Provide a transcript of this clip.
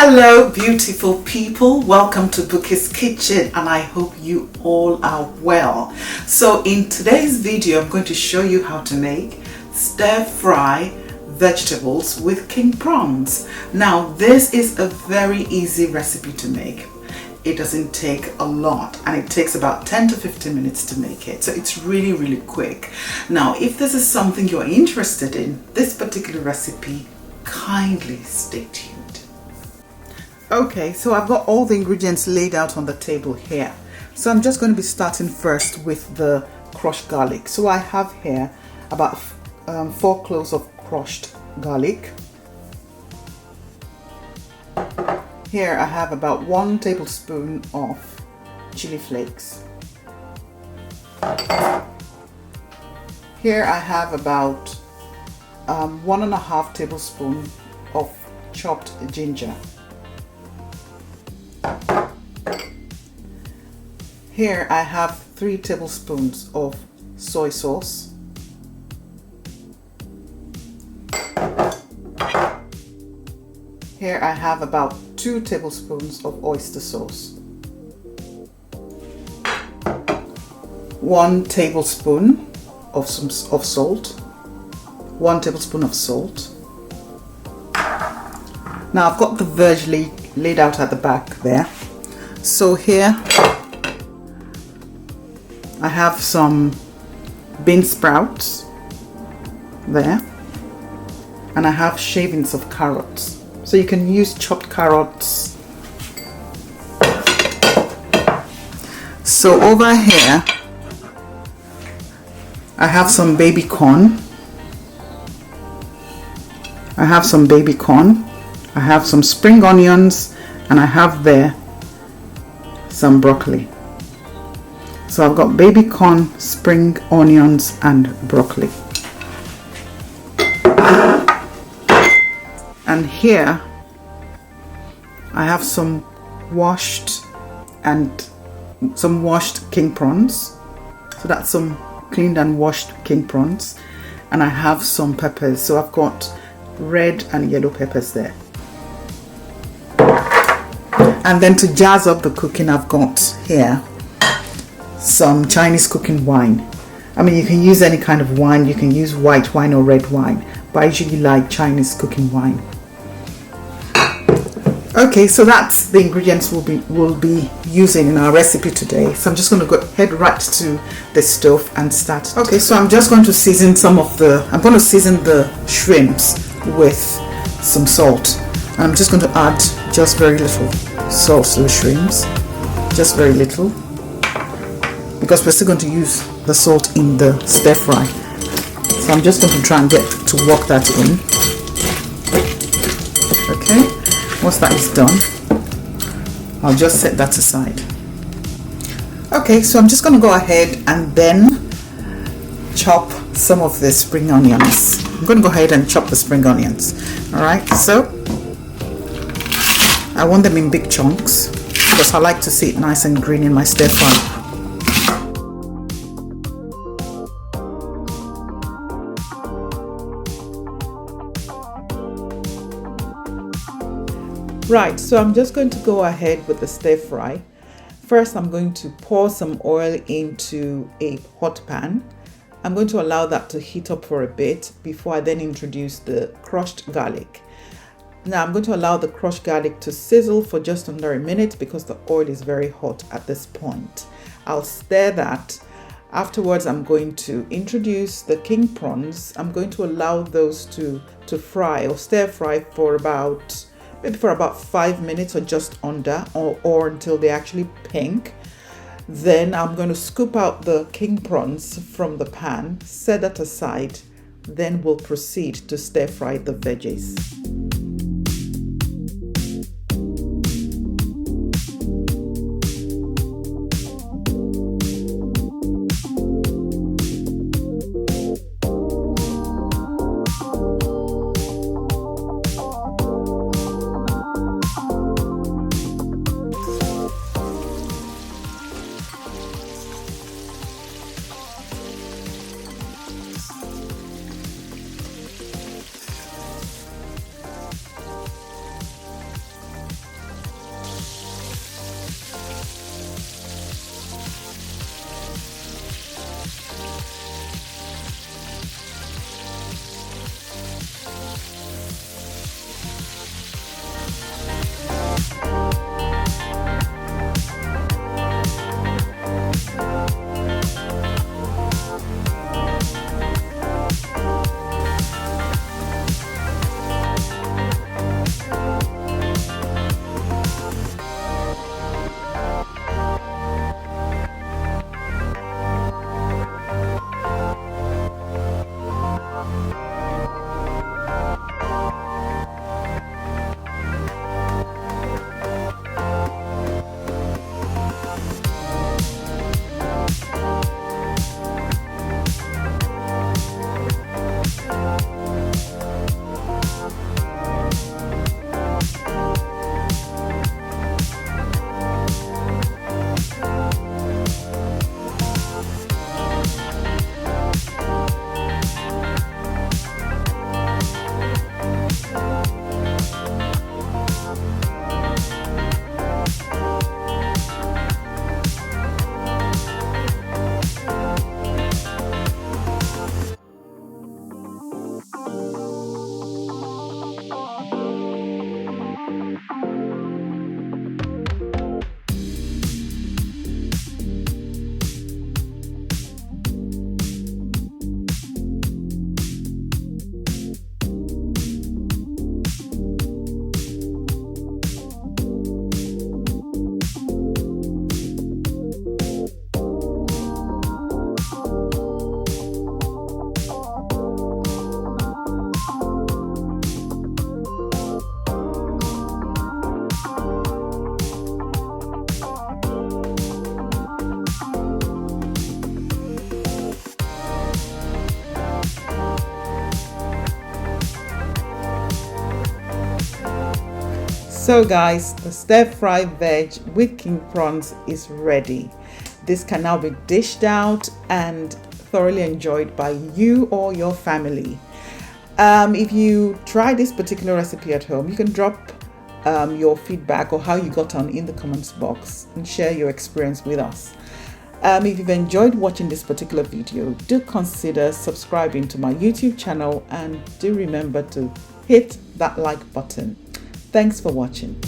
Hello beautiful people, welcome to Bukky's Kitchen and I hope you all are well. So in today's video I'm going to show you how to make stir fry vegetables with king prawns. Now this is a very easy recipe to make. It doesn't take a lot and it takes about 10 to 15 minutes to make it, so it's really quick. Now if this is something you're interested in, this particular recipe, kindly stay tuned. Okay, so I've got all the ingredients laid out on the table here. So I'm just going to be starting first with the crushed garlic. So I have here about 4 cloves of crushed garlic. Here I have about 1 tablespoon of chili flakes. Here I have about 1.5 tablespoons of chopped ginger. Here I have 3 tablespoons of soy sauce. Here I have about 2 tablespoons of oyster sauce. 1 tablespoon of salt. 1 tablespoon of salt. Now I've got the veg laid out at the back there. So here I have some bean sprouts there, and I have shavings of carrots. So you can use chopped carrots. So over here I have some baby corn. I have some spring onions, and I have there some broccoli. So I've got baby corn, spring onions and broccoli. And here I have some washed king prawns. So that's some cleaned and washed king prawns. And I have some peppers. So I've got red and yellow peppers there. And then to jazz up the cooking, I've got here some Chinese cooking wine. I mean, you can use any kind of wine. You can use white wine or red wine, but I usually like Chinese cooking wine. Okay, so that's the ingredients we'll be using in our recipe today. So I'm just going to head right to the stove and start. Okay, so I'm just going to season I'm going to season the shrimps with some salt. And I'm just going to add just very little salt to the shrimps, just very little, because we're still going to use the salt in the stir fry. So I'm just going to try and get to work that in. Okay, once that is done, I'll just set that aside. Okay, so I'm just going to go ahead and then chop some of the spring onions. I'm going to go ahead and chop the spring onions. Alright, so I want them in big chunks because I like to see it nice and green in my stir fry. Right, so I'm just going to go ahead with the stir fry. First, I'm going to pour some oil into a hot pan. I'm going to allow that to heat up for a bit before I then introduce the crushed garlic. Now I'm going to allow the crushed garlic to sizzle for just under a minute because the oil is very hot at this point. I'll stir that. Afterwards, I'm going to introduce the king prawns. I'm going to allow those to fry or stir fry for about 5 minutes or just under, or until they're actually pink. Then I'm going to scoop out the king prawns from the pan, set that aside. Then we'll proceed to stir fry the veggies. So guys, the stir-fry veg with king prawns is ready. This can now be dished out and thoroughly enjoyed by you or your family. If you try this particular recipe at home, you can drop your feedback or how you got on in the comments box and share your experience with us. If you've enjoyed watching this particular video, do consider subscribing to my YouTube channel and do remember to hit that like button. Thanks for watching.